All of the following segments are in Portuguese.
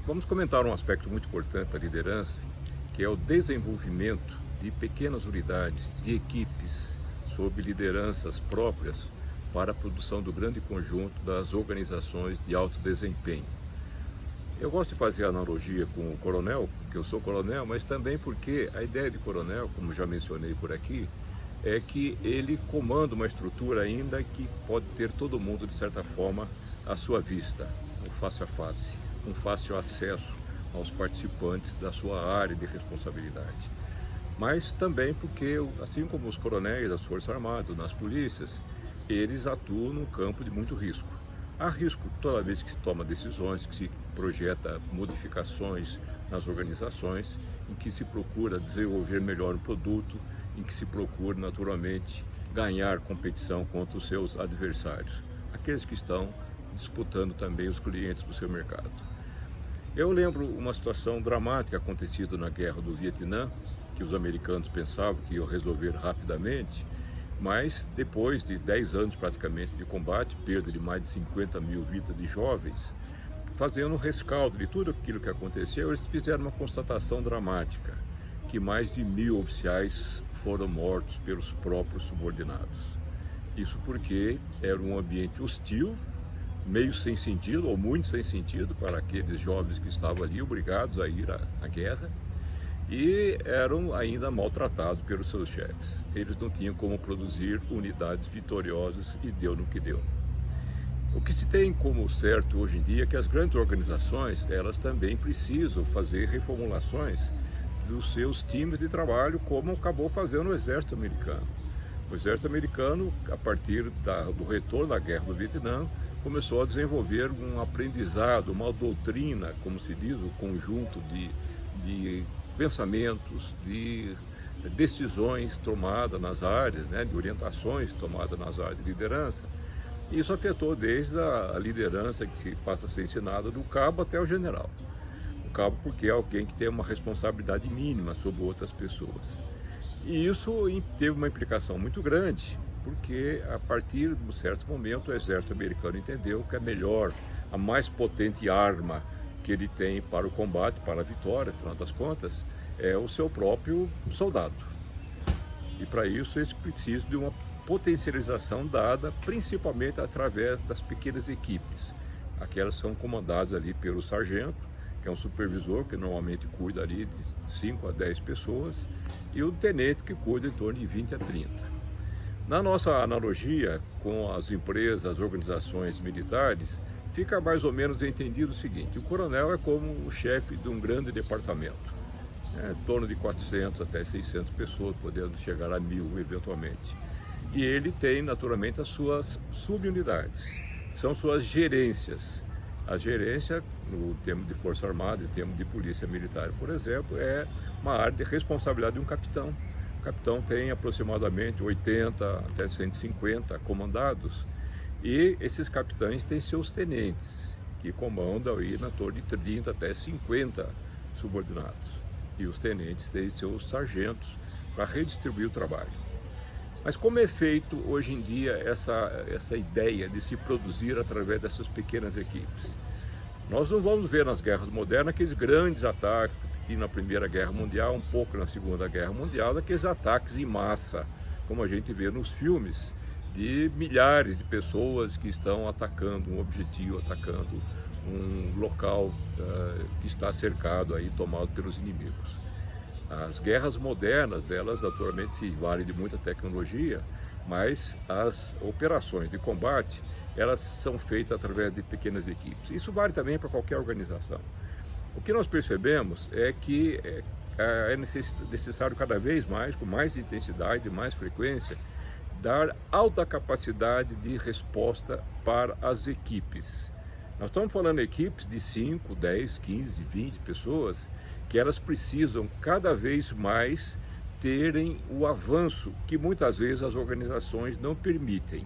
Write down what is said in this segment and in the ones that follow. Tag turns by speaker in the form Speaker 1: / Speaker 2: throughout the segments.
Speaker 1: Vamos comentar um aspecto muito importante da liderança, que é o desenvolvimento de pequenas unidades, de equipes, sob lideranças próprias para a produção do grande conjunto das organizações de alto desempenho. Eu gosto de fazer analogia com o coronel, porque eu sou coronel, mas também porque a ideia de coronel, como já mencionei por aqui, é que ele comanda uma estrutura ainda que pode ter todo mundo, de certa forma, à sua vista, um face a face, um fácil acesso aos participantes da sua área de responsabilidade. Mas também porque, assim como os coronéis das Forças Armadas, nas polícias, eles atuam num campo de muito risco. Há risco toda vez que se toma decisões, que se projeta modificações nas organizações, em que se procura desenvolver melhor o produto, em que se procura naturalmente ganhar competição contra os seus adversários, aqueles que estão disputando também os clientes do seu mercado. Eu lembro uma situação dramática acontecida na Guerra do Vietnã, que os americanos pensavam que iam resolver rapidamente, mas depois de 10 anos praticamente de combate, perda de mais de 50 mil vidas de jovens, fazendo um rescaldo de tudo aquilo que aconteceu, eles fizeram uma constatação dramática, que mais de 1.000 oficiais foram mortos pelos próprios subordinados. Isso porque era um ambiente hostil, meio sem sentido, ou muito sem sentido, para aqueles jovens que estavam ali obrigados a ir à guerra, e eram ainda maltratados pelos seus chefes. Eles não tinham como produzir unidades vitoriosas e deu no que deu. O que se tem como certo hoje em dia é que as grandes organizações, elas também precisam fazer reformulações dos seus times de trabalho, como acabou fazendo o exército americano. O exército americano, a partir do retorno da Guerra do Vietnã, começou a desenvolver um aprendizado, uma doutrina, como se diz, um conjunto de pensamentos, de decisões tomadas nas áreas, de orientações tomadas nas áreas de liderança. E isso afetou desde a liderança que se passa a ser ensinada do cabo até o general. O cabo porque é alguém que tem uma responsabilidade mínima sobre outras pessoas. E isso teve uma implicação muito grande, porque a partir de um certo momento o exército americano entendeu que a melhor, a mais potente arma que ele tem para o combate, para a vitória, afinal das contas, é o seu próprio soldado. E para isso eles precisam de uma potencialização dada principalmente através das pequenas equipes. Aquelas são comandadas ali pelo sargento, que é um supervisor que normalmente cuida ali de 5 a 10 pessoas, e o tenente que cuida em torno de 20 a 30. Na nossa analogia com as empresas, as organizações militares, fica mais ou menos entendido o seguinte: o coronel é como o chefe de um grande departamento, em torno de 400 até 600 pessoas, podendo chegar a 1.000 eventualmente. E ele tem naturalmente as suas subunidades, são suas gerências. A gerência, no termo de Força Armada, em termos de Polícia Militar, por exemplo, é uma área de responsabilidade de um capitão. O capitão tem aproximadamente 80 até 150 comandados, e esses capitães têm seus tenentes, que comandam aí na torre de 30 até 50 subordinados. E os tenentes têm seus sargentos para redistribuir o trabalho. Mas como é feito hoje em dia essa ideia de se produzir através dessas pequenas equipes? Nós não vamos ver nas guerras modernas aqueles grandes ataques que tinha na Primeira Guerra Mundial, um pouco na Segunda Guerra Mundial, aqueles ataques em massa, como a gente vê nos filmes, de milhares de pessoas que estão atacando um objetivo, atacando um local que está cercado, aí, tomado pelos inimigos. As guerras modernas, elas naturalmente se valem de muita tecnologia, mas as operações de combate, elas são feitas através de pequenas equipes. Isso vale também para qualquer organização. O que nós percebemos é que é necessário cada vez mais, com mais intensidade, mais frequência, dar alta capacidade de resposta para as equipes. Nós estamos falando de equipes de 5, 10, 15, 20 pessoas, que elas precisam cada vez mais terem o avanço que muitas vezes as organizações não permitem.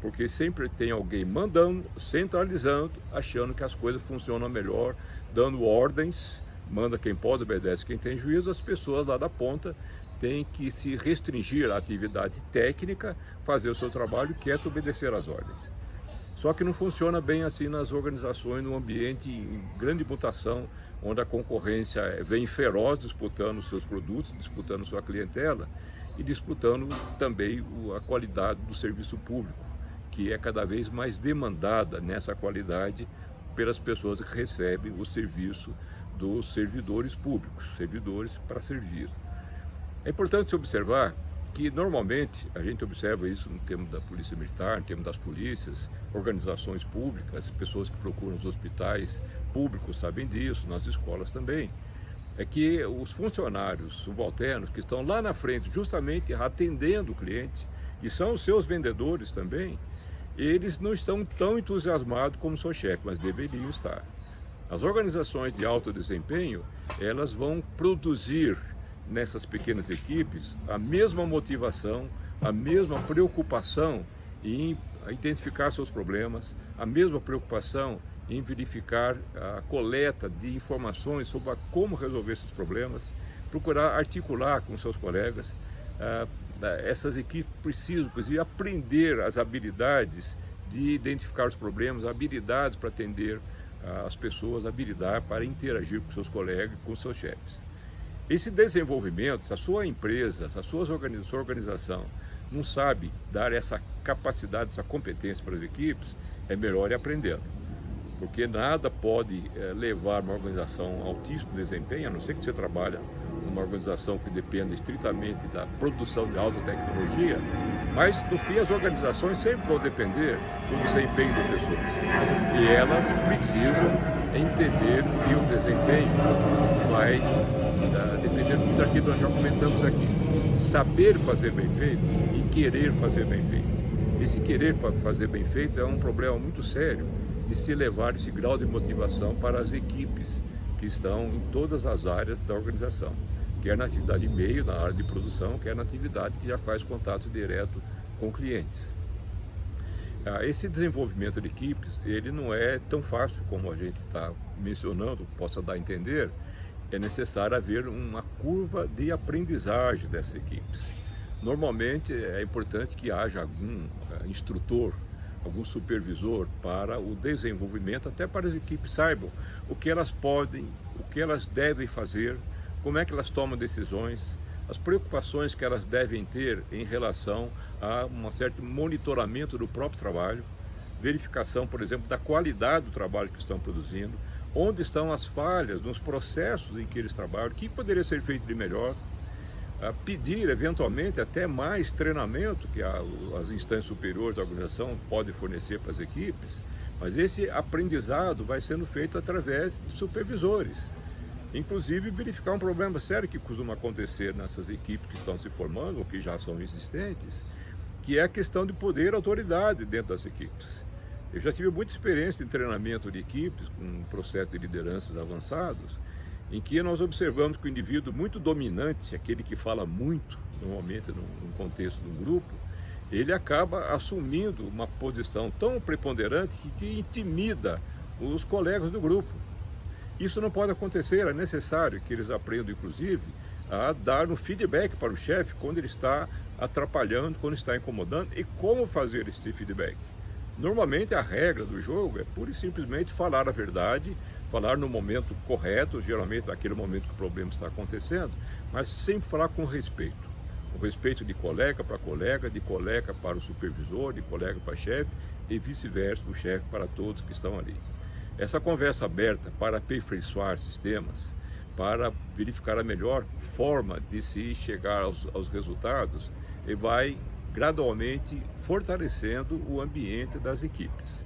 Speaker 1: Porque sempre tem alguém mandando, centralizando, achando que as coisas funcionam melhor, dando ordens, manda quem pode, obedece quem tem juízo. As pessoas lá da ponta têm que se restringir à atividade técnica, fazer o seu trabalho quieto, obedecer às ordens. Só que não funciona bem assim nas organizações, num ambiente em grande mutação, onde a concorrência vem feroz, disputando seus produtos, disputando sua clientela e disputando também a qualidade do serviço público, que é cada vez mais demandada nessa qualidade pelas pessoas que recebem o serviço dos servidores públicos, servidores para servir. É importante se observar que, normalmente, a gente observa isso no termo da Polícia Militar, no termo das polícias, organizações públicas, pessoas que procuram os hospitais públicos sabem disso, nas escolas também, é que os funcionários subalternos que estão lá na frente, justamente atendendo o cliente, e são os seus vendedores também, eles não estão tão entusiasmados como seu chefe, mas deveriam estar. As organizações de alto desempenho, elas vão produzir nessas pequenas equipes a mesma motivação, a mesma preocupação em identificar seus problemas, a mesma preocupação em verificar a coleta de informações sobre como resolver esses problemas, procurar articular com seus colegas. Essas equipes precisam, inclusive, aprender as habilidades de identificar os problemas, habilidades para atender as pessoas, habilidade para interagir com seus colegas e com seus chefes. Esse desenvolvimento, se a sua empresa, se a sua organização não sabe dar essa capacidade, essa competência para as equipes, é melhor ir aprendendo. Porque nada pode levar uma organização a altíssimo desempenho, a não ser que você trabalhe numa organização que dependa estritamente da produção de alta tecnologia, mas no fim as organizações sempre vão depender do desempenho das pessoas. E elas precisam entender que o desempenho vai depender muito daquilo que nós já comentamos aqui. Saber fazer bem feito e querer fazer bem feito. Esse querer fazer bem feito é um problema muito sério de se levar esse grau de motivação para as equipes que estão em todas as áreas da organização, quer na atividade de meio, na área de produção, quer na atividade que já faz contato direto com clientes. Esse desenvolvimento de equipes, ele não é tão fácil como a gente está mencionando, possa dar a entender. É necessário haver uma curva de aprendizagem dessas equipes. Normalmente é importante que haja algum instrutor, algum supervisor para o desenvolvimento, até para as equipes saibam o que elas podem, o que elas devem fazer, como é que elas tomam decisões, as preocupações que elas devem ter em relação a um certo monitoramento do próprio trabalho, verificação, por exemplo, da qualidade do trabalho que estão produzindo, onde estão as falhas nos processos em que eles trabalham, o que poderia ser feito de melhor, pedir eventualmente até mais treinamento que as instâncias superiores da organização podem fornecer para as equipes, mas esse aprendizado vai sendo feito através de supervisores. Inclusive verificar um problema sério que costuma acontecer nessas equipes que estão se formando ou que já são existentes, que é a questão de poder e autoridade dentro das equipes. Eu já tive muita experiência em treinamento de equipes, com um processo de lideranças avançados, em que nós observamos que o indivíduo muito dominante, aquele que fala muito, normalmente num contexto de um grupo, ele acaba assumindo uma posição tão preponderante que intimida os colegas do grupo. Isso não pode acontecer, é necessário que eles aprendam, inclusive, a dar um feedback para o chefe quando ele está atrapalhando, quando está incomodando e como fazer esse feedback. Normalmente a regra do jogo é pura e simplesmente falar a verdade, falar no momento correto, geralmente naquele momento que o problema está acontecendo, mas sempre falar com respeito. O respeito de colega para colega, de colega para o supervisor, de colega para chefe e vice-versa, do chefe para todos que estão ali. Essa conversa aberta para aperfeiçoar sistemas, para verificar a melhor forma de se chegar aos resultados, e vai gradualmente fortalecendo o ambiente das equipes.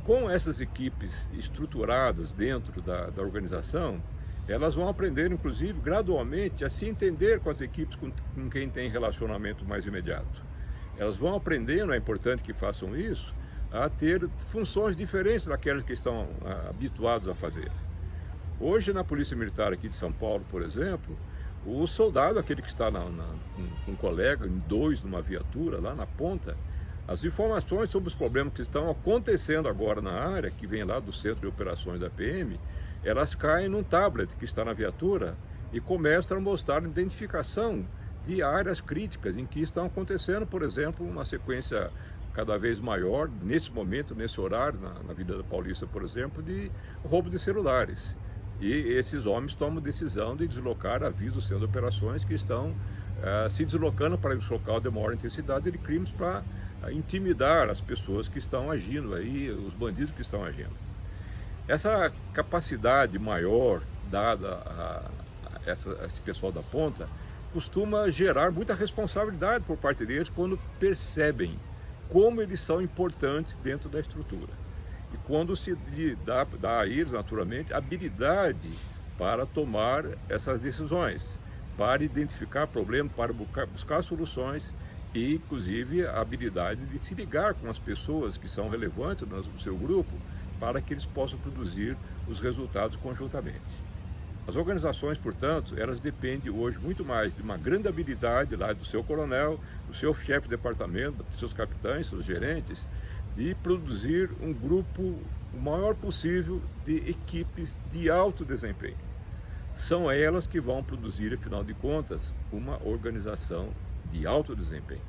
Speaker 1: Com essas equipes estruturadas dentro da organização, elas vão aprender, inclusive, gradualmente a se entender com as equipes com quem tem relacionamento mais imediato. Elas vão aprendendo, é importante que façam isso, a ter funções diferentes daquelas que estão habituados a fazer. Hoje, na Polícia Militar aqui de São Paulo, por exemplo, o soldado, aquele que está com um colega, em dois, numa viatura, lá na ponta, as informações sobre os problemas que estão acontecendo agora na área, que vem lá do Centro de Operações da PM, elas caem num tablet que está na viatura e começam a mostrar a identificação de áreas críticas em que estão acontecendo, por exemplo, uma sequência cada vez maior, nesse momento, nesse horário, na Avenida Paulista, por exemplo, de roubo de celulares. E esses homens tomam decisão de deslocar avisos do centro de operações que estão se deslocando para esse local de maior intensidade de crimes para intimidar as pessoas que estão agindo aí, os bandidos que estão agindo. Essa capacidade maior dada a esse pessoal da ponta costuma gerar muita responsabilidade por parte deles quando percebem como eles são importantes dentro da estrutura. E quando se dá a eles, naturalmente, habilidade para tomar essas decisões, para identificar problemas, para buscar soluções e, inclusive, a habilidade de se ligar com as pessoas que são relevantes no seu grupo para que eles possam produzir os resultados conjuntamente. As organizações, portanto, elas dependem hoje muito mais de uma grande habilidade lá do seu coronel, do seu chefe de departamento, dos seus capitães, seus gerentes, de produzir um grupo o maior possível de equipes de alto desempenho. São elas que vão produzir, afinal de contas, uma organização de alto desempenho.